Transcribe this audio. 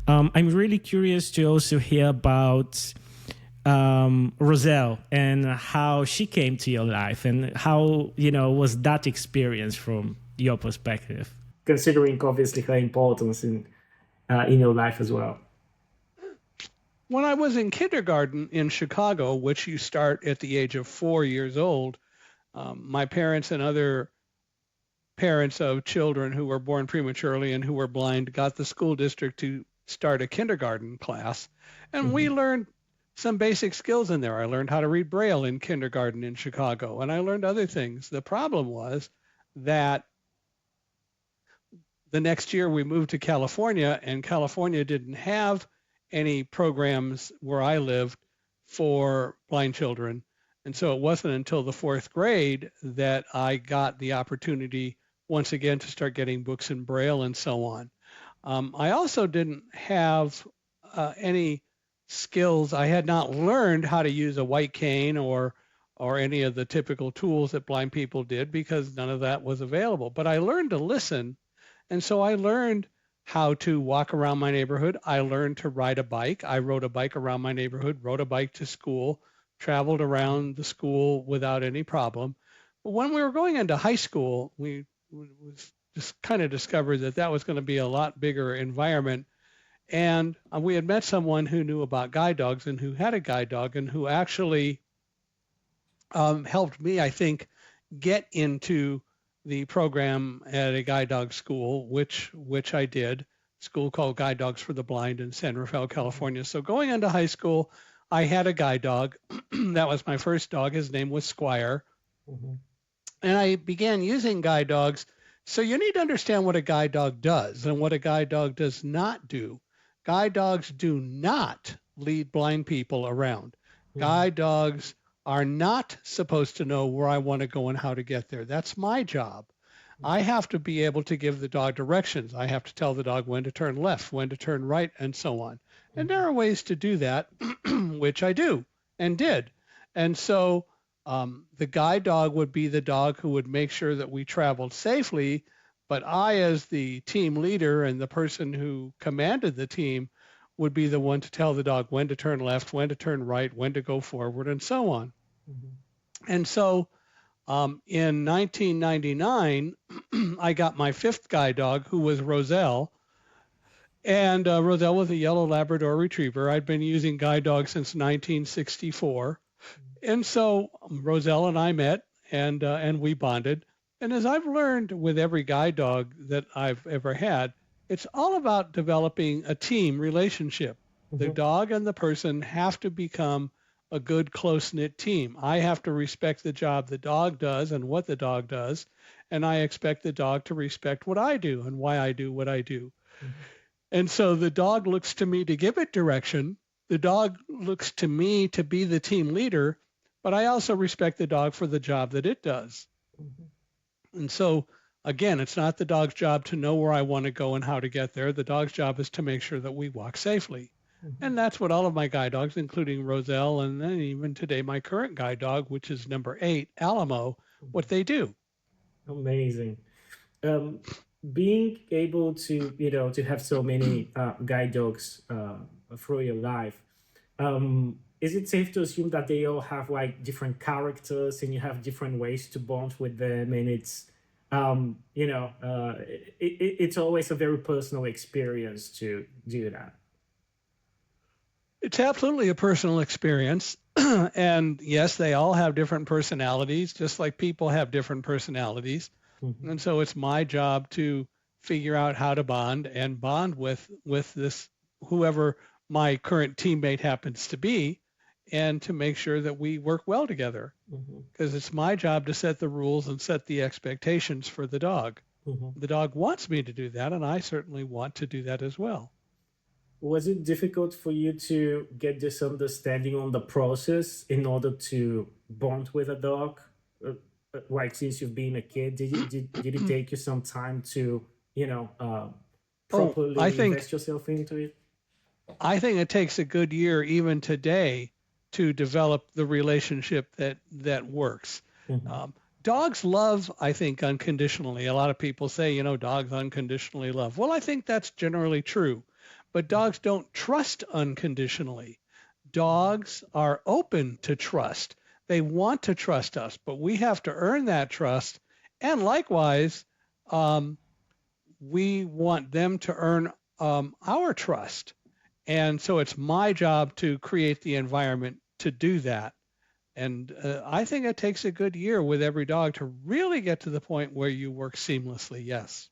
I'm really curious to also hear about Roselle and how she came to your life and how, was that experience from your perspective? Considering obviously her importance in your life as well. When I was in kindergarten in Chicago, which you start at the age of 4 years old, my parents and other parents of children who were born prematurely and who were blind got the school district to start a kindergarten class. And we learned some basic skills in there. I learned how to read Braille in kindergarten in Chicago, and I learned other things. The problem was that the next year we moved to California, and California didn't have any programs where I lived for blind children. And so it wasn't until the fourth grade that I got the opportunity once again to start getting books in Braille and so on. I also didn't have any skills. I had not learned how to use a white cane or any of the typical tools that blind people did because none of that was available. But I learned to listen, and so I learned how to walk around my neighborhood. I learned to ride a bike. I rode a bike around my neighborhood, rode a bike to school, traveled around the school without any problem. But when we were going into high school, we just kind of discovered that that was going to be a lot bigger environment. And we had met someone who knew about guide dogs and who had a guide dog and who actually helped me, I think, get into the program at a guide dog school, which I did, school called Guide Dogs for the Blind in San Rafael, California. So going into high school, I had a guide dog. That was my first dog. His name was Squire. And I began using guide dogs. So you need to understand what a guide dog does and what a guide dog does not do. Guide dogs do not lead blind people around. Guide dogs are not supposed to know where I want to go and how to get there. That's my job. I have to be able to give the dog directions. I have to tell the dog when to turn left, when to turn right, and so on. And there are ways to do that, which I do and did. And so the guide dog would be the dog who would make sure that we traveled safely. But I, as the team leader and the person who commanded the team, would be the one to tell the dog when to turn left, when to turn right, when to go forward, and so on. And so in 1999, I got my fifth guide dog, who was Roselle. And Roselle was a yellow Labrador retriever. I'd been using guide dogs since 1964. And so Roselle and I met and we bonded. And as I've learned with every guide dog that I've ever had, it's all about developing a team relationship. The dog and the person have to become a good, close-knit team. I have to respect the job the dog does and what the dog does, and I expect the dog to respect what I do and why I do what I do. And so the dog looks to me to give it direction. The dog looks to me to be the team leader, but I also respect the dog for the job that it does. And so again, it's not the dog's job to know where I want to go and how to get there. The dog's job is to make sure that we walk safely. And that's what all of my guide dogs, including Roselle, and then even today my current guide dog, which is number 8, Alamo, what they do. Amazing. Being able to, to have so many guide dogs through your life, is it safe to assume that they all have like different characters and you have different ways to bond with them, and it's it's always a very personal experience to do that? It's absolutely a personal experience. And yes, they all have different personalities, just like people have different personalities. And so it's my job to figure out how to bond with this, whoever my current teammate happens to be, and to make sure that we work well together. Because it's my job to set the rules and set the expectations for the dog. The dog wants me to do that, and I certainly want to do that as well. Was it difficult for you to get this understanding on the process in order to bond with a dog? Like since you've been a kid, did it take you some time to properly invest yourself into it? I think it takes a good year even today to develop the relationship that works. Dogs love, I think, unconditionally. A lot of people say, dogs unconditionally love. Well, I think that's generally true. but dogs don't trust unconditionally. Dogs are open to trust. They want to trust us, but we have to earn that trust. And likewise, um, we want them to earn our trust. And so it's my job to create the environment to do that. And I think it takes a good year with every dog to really get to the point where you work seamlessly. Yes.